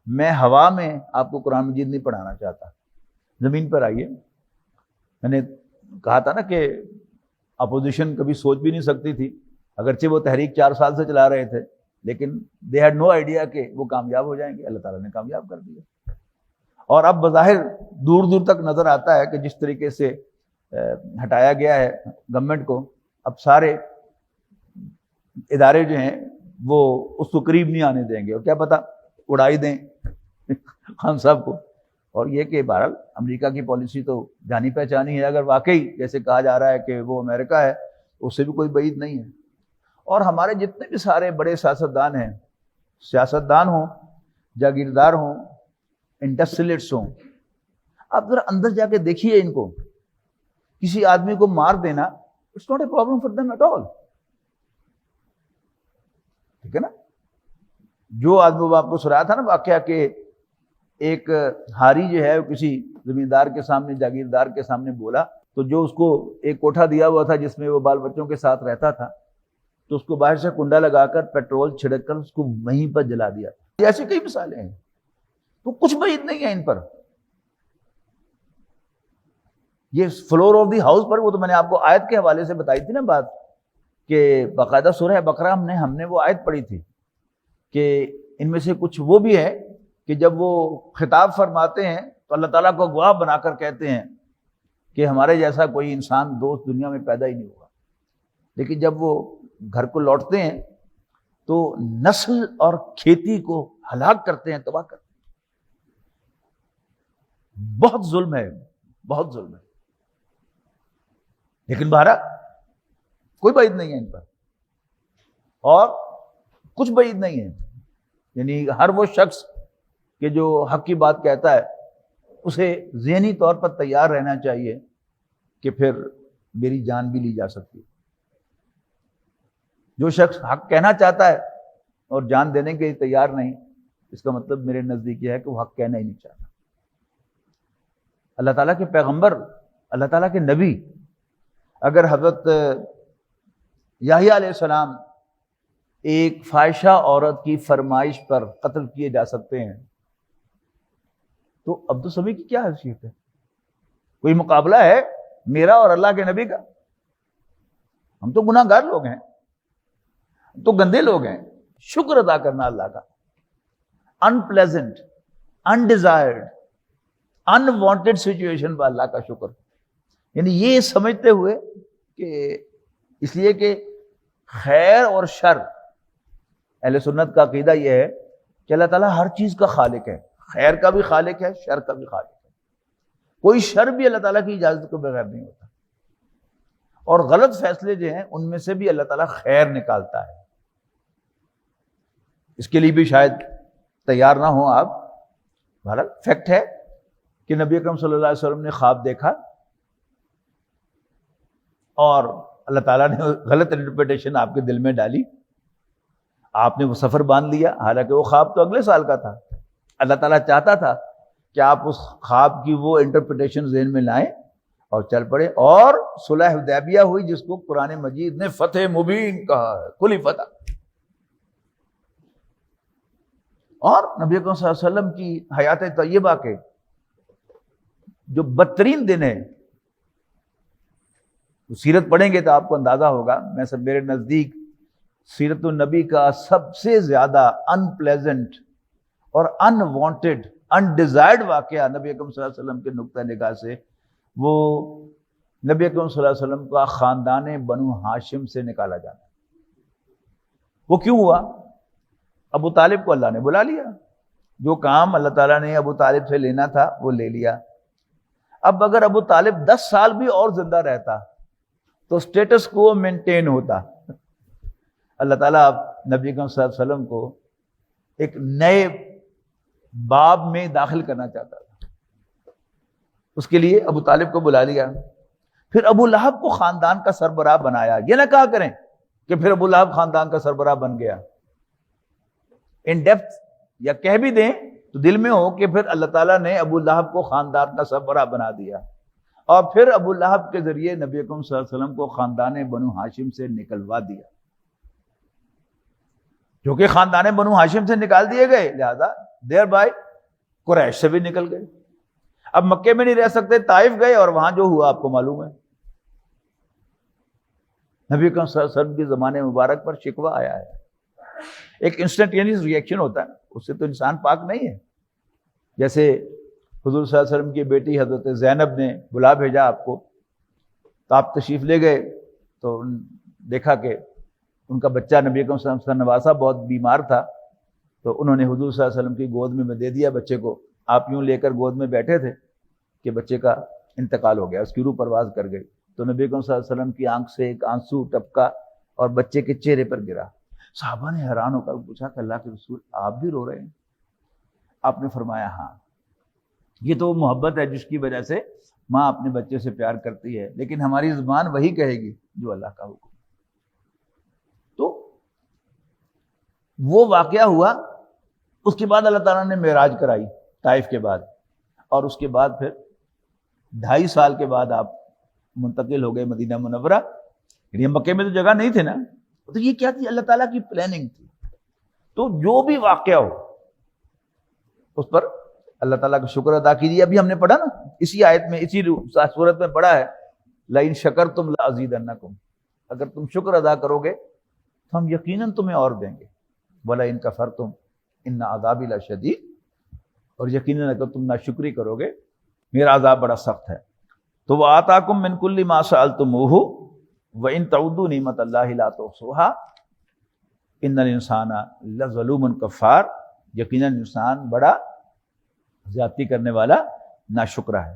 میں ہوا میں آپ کو قرآن مجید نہیں پڑھانا چاہتا، زمین پر آئیے۔ میں نے کہا تھا نا کہ اپوزیشن کبھی سوچ بھی نہیں سکتی تھی، اگرچہ وہ تحریک 4 سال سے چلا رہے تھے، لیکن دے ہیڈ نو آئیڈیا کہ وہ کامیاب ہو جائیں گے۔ اللہ تعالیٰ نے کامیاب کر دیا، اور اب بظاہر دور دور تک نظر آتا ہے کہ جس طریقے سے ہٹایا گیا ہے گورنمنٹ کو، اب سارے ادارے جو ہیں وہ اس کو قریب نہیں آنے دیں گے، اور کیا پتہ اڑائی دیں خان صاحب کو۔ اور یہ کہ بہرحال امریکہ کی پالیسی تو جانی پہچانی ہے، اگر واقعی جیسے کہا جا رہا ہے کہ وہ امریکہ ہے، اس سے بھی کوئی بعید نہیں ہے۔ اور ہمارے جتنے بھی سارے بڑے سیاستدان ہیں، سیاستدان ہوں، جاگیردار ہوں، انڈسٹریلسٹ ہوں، آپ ذرا اندر جا کے دیکھیے ان کو، کسی آدمی کو مار دینا it's not a problem for them at all, ٹھیک ہے نا؟ جو آدمی وہ آپ کو سنایا تھا نا واقعہ کہ ایک ہاری جو ہے وہ کسی زمیندار کے سامنے، جاگیردار کے سامنے بولا، تو جو اس کو ایک کوٹھا دیا ہوا تھا جس میں وہ بال بچوں کے ساتھ رہتا تھا، تو اس کو باہر سے کنڈا لگا کر پیٹرول چھڑک کر اس کو وہیں پر جلا دیا۔ ایسی کئی مثالیں ہیں، تو کچھ بعید نہیں ہے ان پر۔ یہ فلور آف دی ہاؤس پر، وہ تو میں نے آپ کو آیت کے حوالے سے بتائی تھی نا بات، کہ باقاعدہ سورہ بقرہ ہم نے وہ آیت پڑھی تھی کہ ان میں سے کچھ وہ بھی ہے کہ جب وہ خطاب فرماتے ہیں تو اللہ تعالیٰ کو گواہ بنا کر کہتے ہیں کہ ہمارے جیسا کوئی انسان دوست دنیا میں پیدا ہی نہیں ہوا، لیکن جب وہ گھر کو لوٹتے ہیں تو نسل اور کھیتی کو ہلاک کرتے ہیں، تباہ کرتے ہیں۔ بہت ظلم ہے، بہت ظلم ہے، لیکن بہرحال کوئی بعید نہیں ہے ان پر، اور کچھ بعید نہیں ہے۔ یعنی ہر وہ شخص کہ جو حق کی بات کہتا ہے، اسے ذہنی طور پر تیار رہنا چاہیے کہ پھر میری جان بھی لی جا سکتی ہے۔ جو شخص حق کہنا چاہتا ہے اور جان دینے کے لیے تیار نہیں، اس کا مطلب میرے نزدیک یہ ہے کہ وہ حق کہنا ہی نہیں چاہتا۔ اللہ تعالیٰ کے پیغمبر، اللہ تعالیٰ کے نبی، اگر حضرت یحییٰ علیہ السلام ایک فاحشہ عورت کی فرمائش پر قتل کیے جا سکتے ہیں، تو عبد السمیع کی کیا حیثیت ہے؟ کوئی مقابلہ ہے میرا اور اللہ کے نبی کا؟ ہم تو گناہ گار لوگ ہیں، ہم تو گندے لوگ ہیں۔ شکر ادا کرنا اللہ کا، انپلیزنٹ، انڈیزائرڈ، انوانٹیڈ سچویشن پر اللہ کا شکر، یعنی یہ سمجھتے ہوئے کہ اس لیے کہ خیر اور شر، اہل سنت کا عقیدہ یہ ہے کہ اللہ تعالیٰ ہر چیز کا خالق ہے، خیر کا بھی خالق ہے، شر کا بھی خالق ہے۔ کوئی شر بھی اللہ تعالیٰ کی اجازت کے بغیر نہیں ہوتا، اور غلط فیصلے جو ہیں ان میں سے بھی اللہ تعالیٰ خیر نکالتا ہے۔ اس کے لیے بھی شاید تیار نہ ہوں آپ، بہرحال فیکٹ ہے کہ نبی اکرم صلی اللہ علیہ وسلم نے خواب دیکھا، اور اللہ تعالیٰ نے غلط انٹرپریٹیشن آپ کے دل میں ڈالی، آپ نے وہ سفر باندھ لیا، حالانکہ وہ خواب تو اگلے سال کا تھا۔ اللہ تعالیٰ چاہتا تھا کہ آپ اس خواب کی وہ انٹرپریٹیشن ذہن میں لائیں اور چل پڑے، اور صلح حدیبیہ ہوئی جس کو قرآن مجید نے فتح مبین کہا ہے، کھلی فتح۔ اور نبی اکرم صلی اللہ علیہ وسلم کی حیات طیبہ کے جو بدترین دن ہے، سیرت پڑھیں گے تو آپ کو اندازہ ہوگا، میرے نزدیک سیرت النبی کا سب سے زیادہ ان پلیزنٹ اور ان وانٹیڈ، ان ڈیزائرڈ واقعہ نبی اکرم صلی اللہ علیہ وسلم کے نقطہ نگاہ سے، وہ نبی اکرم صلی اللہ علیہ وسلم کا خاندان بنو ہاشم سے نکالا جانا۔ وہ کیوں ہوا؟ ابو طالب کو اللہ نے بلا لیا، جو کام اللہ تعالیٰ نے ابو طالب سے لینا تھا وہ لے لیا۔ اب اگر ابو طالب 10 سال بھی اور زندہ رہتا تو سٹیٹس کو مینٹین ہوتا۔ اللہ تعالیٰ اب نبی اکرم صلی اللہ علیہ وسلم کو ایک نئے باب میں داخل کرنا چاہتا تھا، اس کے لیے ابو طالب کو بلا لیا۔ پھر ابو لہب کو خاندان کا سربراہ بنایا۔ یہ نہ کہا کریں کہ پھر ابو لہب خاندان کا سربراہ بن گیا، ان ڈیپتھ یا کہہ بھی دیں تو دل میں ہو کہ پھر اللہ تعالیٰ نے ابو لہب کو خاندان کا سربراہ بنا دیا، اور پھر ابو لہب کے ذریعے نبی اکرم صلی اللہ علیہ وسلم کو خاندان بنو ہاشم سے نکلوا دیا۔ جو کہ خاندان بنو ہاشم سے نکال دیے گئے، لہذا دیر بائی قریش سے بھی نکل گئے. اب مکے میں نہیں رہ سکتے, طائف گئے اور وہاں جو ہوا آپ کو معلوم ہے. نبی اکرم صلی اللہ علیہ وسلم کے زمانے مبارک پر شکوہ آیا ہے. ایک انسٹنٹینیس ریئیکشن ہوتا ہے, اس سے تو انسان پاک نہیں ہے. جیسے حضور صلی اللہ علیہ وسلم کی بیٹی حضرت زینب نے بلا بھیجا آپ کو, تو آپ تشریف لے گئے, تو دیکھا کہ ان کا بچہ نبی اکرم صلی اللہ علیہ وسلم کا نواسا بہت بیمار تھا, تو انہوں نے حضور صلی اللہ علیہ وسلم کی گود میں دے دیا بچے کو. آپ یوں لے کر گود میں بیٹھے تھے کہ بچے کا انتقال ہو گیا, اس کی روح پرواز کر گئی. تو نبی اکرم صلی اللہ علیہ وسلم کی آنکھ سے ایک آنسو ٹپکا اور بچے کے چہرے پر گرا. صحابہ نے حیران ہو کر پوچھا کہ اللہ کے رسول آپ بھی رو رہے ہیں؟ آپ نے فرمایا ہاں, یہ تو محبت ہے جس کی وجہ سے ماں اپنے بچے سے پیار کرتی ہے, لیکن ہماری زبان وہی کہے گی جو اللہ کا حکم. تو وہ واقعہ ہوا. اس کے بعد اللہ تعالیٰ نے معراج کرائی طائف کے بعد, اور اس کے بعد پھر 2.5 سال کے بعد آپ منتقل ہو گئے مدینہ منورہ. یعنی مکے میں تو جگہ نہیں تھے نا, تو یہ کیا تھی؟ اللہ تعالیٰ کی پلاننگ تھی. تو جو بھی واقعہ ہو اس پر اللہ تعالیٰ کا شکر ادا کیجیے. ابھی ہم نے پڑھا نا اسی آیت میں, اسی صورت میں پڑھا ہے, لئن شکرتم لازیدنکم, اگر تم شکر ادا کرو گے تو ہم یقیناً تمہیں اور دیں گے. ولئن کفرتم ان عذابی لشدید, اور یقیناً اگر تم ناشکری کرو گے میرا عذاب بڑا سخت ہے. تو وآتاکم من کل ما سألتموہ وإن تعدوا نعمت اللہ لا تحصوها ان الانسان لظلوم کفار, یقیناً انسان بڑا زیادتی کرنے والا ناشکرہ ہے.